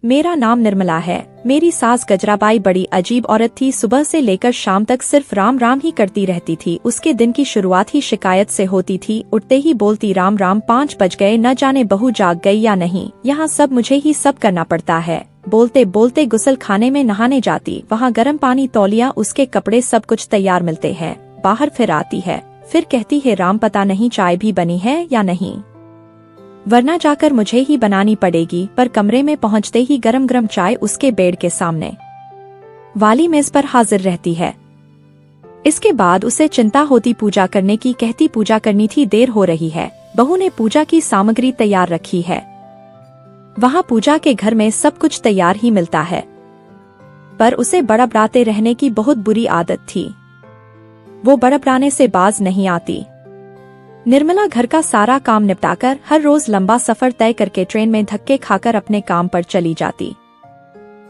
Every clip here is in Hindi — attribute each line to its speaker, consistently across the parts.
Speaker 1: मेरा नाम निर्मला है। मेरी सास गजराबाई बड़ी अजीब औरत थी। सुबह से लेकर शाम तक सिर्फ राम राम ही करती रहती थी। उसके दिन की शुरुआत ही शिकायत से होती थी। उठते ही बोलती राम राम, 5 बज गए, न जाने बहू जाग गई या नहीं। यहाँ सब मुझे ही सब करना पड़ता है। बोलते बोलते गुसल खाने में नहाने जाती। वहाँ गर्म पानी, तौलिया, उसके कपड़े, सब कुछ तैयार मिलते हैं। बाहर फिर आती है, फिर कहती है राम, पता नहीं चाय भी बनी है या नहीं, वरना जाकर मुझे ही बनानी पड़ेगी। पर कमरे में पहुंचते ही गरम गरम चाय उसके बेड के सामने वाली मेज पर हाजिर रहती है। इसके बाद उसे चिंता होती पूजा करने की। कहती पूजा करनी थी, देर हो रही है। बहू ने पूजा की सामग्री तैयार रखी है। वहाँ पूजा के घर में सब कुछ तैयार ही मिलता है, पर उसे बड़बड़ाते रहने की बहुत बुरी आदत थी। वो बड़बड़ाने से बाज नहीं आती। निर्मला घर का सारा काम निपटाकर हर रोज लंबा सफर तय करके ट्रेन में धक्के खाकर अपने काम पर चली जाती।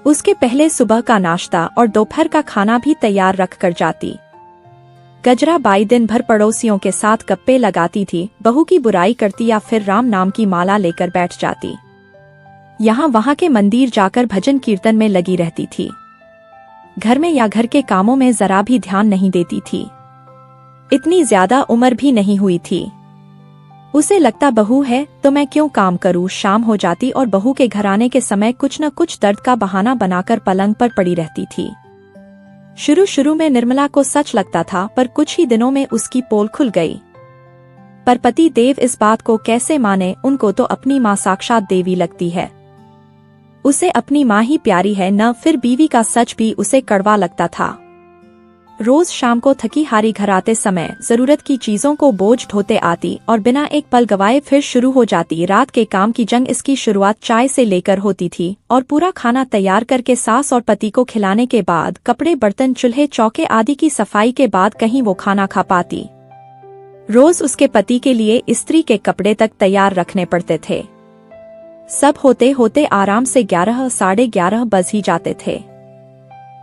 Speaker 1: उसके पहले सुबह का नाश्ता और दोपहर का खाना भी तैयार रख कर जाती। गजराबाई दिन भर पड़ोसियों के साथ गप्पे लगाती थी, बहू की बुराई करती या फिर राम नाम की माला लेकर बैठ जाती। यहाँ वहाँ के मंदिर जाकर भजन कीर्तन में लगी रहती थी। घर में या घर के कामों में जरा भी ध्यान नहीं देती थी। इतनी ज्यादा उम्र भी नहीं हुई थी। उसे लगता बहू है तो मैं क्यों काम करूं। शाम हो जाती और बहू के घर आने के समय कुछ न कुछ दर्द का बहाना बनाकर पलंग पर पड़ी रहती थी। शुरू शुरू में निर्मला को सच लगता था, पर कुछ ही दिनों में उसकी पोल खुल गई। पर पति देव इस बात को कैसे माने। उनको तो अपनी माँ साक्षात देवी लगती है। उसे अपनी माँ ही प्यारी है न। फिर बीवी का सच भी उसे कड़वा लगता था। रोज शाम को थकी हारी घर आते समय जरूरत की चीजों को बोझ ढोते आती और बिना एक पल गवाए फिर शुरू हो जाती रात के काम की जंग। इसकी शुरुआत चाय से लेकर होती थी और पूरा खाना तैयार करके सास और पति को खिलाने के बाद कपड़े, बर्तन, चूल्हे, चौके आदि की सफाई के बाद कहीं वो खाना खा पाती। रोज उसके पति के लिए स्त्री के कपड़े तक तैयार रखने पड़ते थे। सब होते होते आराम से 11, साढ़े 11 बज ही जाते थे।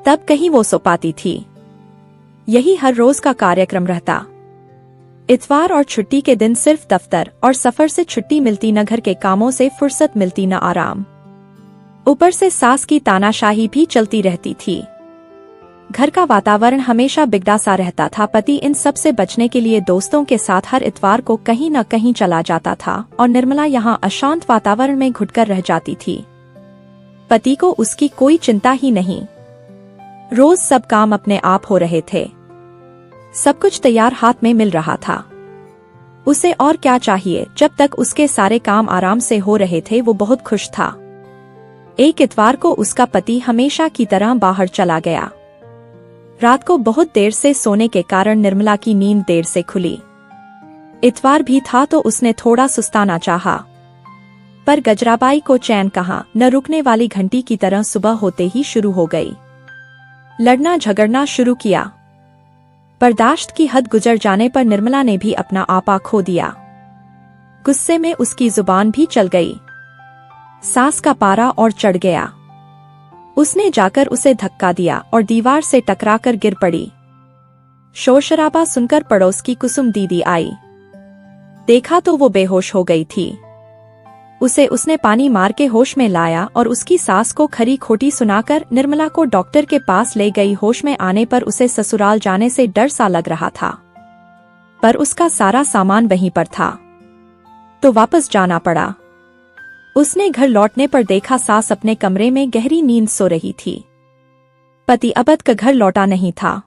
Speaker 1: तब कहीं वो सो पाती थी। यही हर रोज का कार्यक्रम रहता। इतवार और छुट्टी के दिन सिर्फ दफ्तर और सफर से छुट्टी मिलती, न घर के कामों से फुर्सत मिलती, न आराम। ऊपर से सास की तानाशाही भी चलती रहती थी। घर का वातावरण हमेशा बिगड़ा सा रहता था। पति इन सब से बचने के लिए दोस्तों के साथ हर इतवार को कहीं न कहीं चला जाता था और निर्मला यहाँ अशांत वातावरण में घुटकर रह जाती थी। पति को उसकी कोई चिंता ही नहीं। रोज सब काम अपने आप हो रहे थे। सब कुछ तैयार हाथ में मिल रहा था। उसे और क्या चाहिए। जब तक उसके सारे काम आराम से हो रहे थे वो बहुत खुश था। एक इतवार को उसका पति हमेशा की तरह बाहर चला गया। रात को बहुत देर से सोने के कारण निर्मला की नींद देर से खुली। इतवार भी था तो उसने थोड़ा सुस्ताना चाहा, पर गजराबाई को चैन कहाँ। न रुकने वाली घंटी की तरह सुबह होते ही शुरू हो गई। लड़ना झगड़ना शुरू किया। बर्दाश्त की हद गुजर जाने पर निर्मला ने भी अपना आपा खो दिया। गुस्से में उसकी जुबान भी चल गई। सास का पारा और चढ़ गया। उसने जाकर उसे धक्का दिया और दीवार से टकराकर गिर पड़ी। शोर शराबा सुनकर पड़ोस की कुसुम दीदी आई। देखा तो वो बेहोश हो गई थी। उसने पानी मार के होश में लाया और उसकी सास को खरी खोटी सुनाकर निर्मला को डॉक्टर के पास ले गई। होश में आने पर उसे ससुराल जाने से डर सा लग रहा था, पर उसका सारा सामान वहीं पर था, तो वापस जाना पड़ा। उसने घर लौटने पर देखा सास अपने कमरे में गहरी नींद सो रही थी। पति अब तक घर लौटा नहीं था।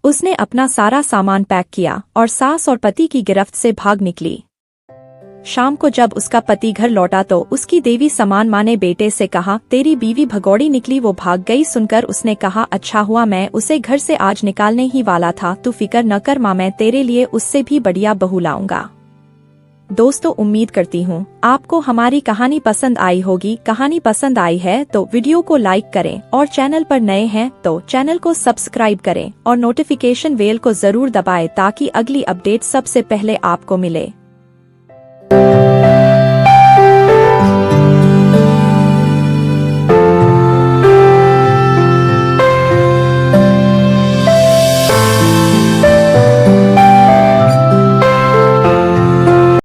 Speaker 1: उसने अपना सारा सामान पैक किया और सास और पति की गिरफ्त से भाग निकली। शाम को जब उसका पति घर लौटा तो उसकी देवी समान माँ ने बेटे से कहा, तेरी बीवी भगौड़ी निकली, वो भाग गई। सुनकर उसने कहा, अच्छा हुआ, मैं उसे घर से आज निकालने ही वाला था। तू फिक्र न कर माँ, मैं तेरे लिए उससे भी बढ़िया बहू लाऊंगा। दोस्तों, उम्मीद करती हूँ आपको हमारी कहानी पसंद आई होगी। कहानी पसंद आई है तो वीडियो को लाइक करें और चैनल पर नए हैं तो चैनल को सब्सक्राइब करें और नोटिफिकेशन बेल को जरूर दबाएं ताकि अगली अपडेट सबसे पहले आपको मिले।